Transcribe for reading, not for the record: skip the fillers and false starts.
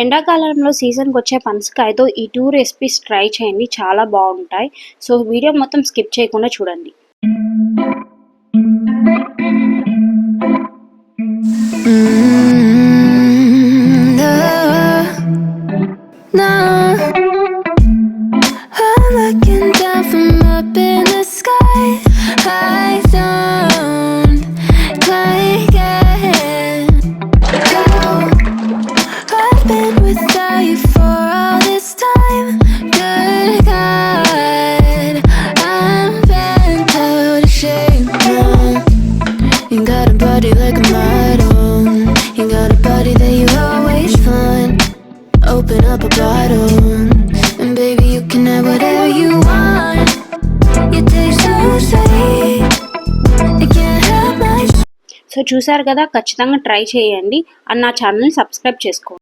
ఎండాకాలంలో సీజన్కి వచ్చే పనసకాయతో ఈ 2 రెసిపీస్ ట్రై చేయండి, చాలా బాగుంటాయి. సో వీడియో మొత్తం స్కిప్ చేయకుండా చూడండి. Like a model, you got a body that you always find. Open up a bottle, and baby you can have whatever you want. You taste so sweet, I can't help myself. So చూసారు కదా, ఖచ్చితంగా try చేయండి. And నా ఛానల్ని subscribe చేసుకోండి.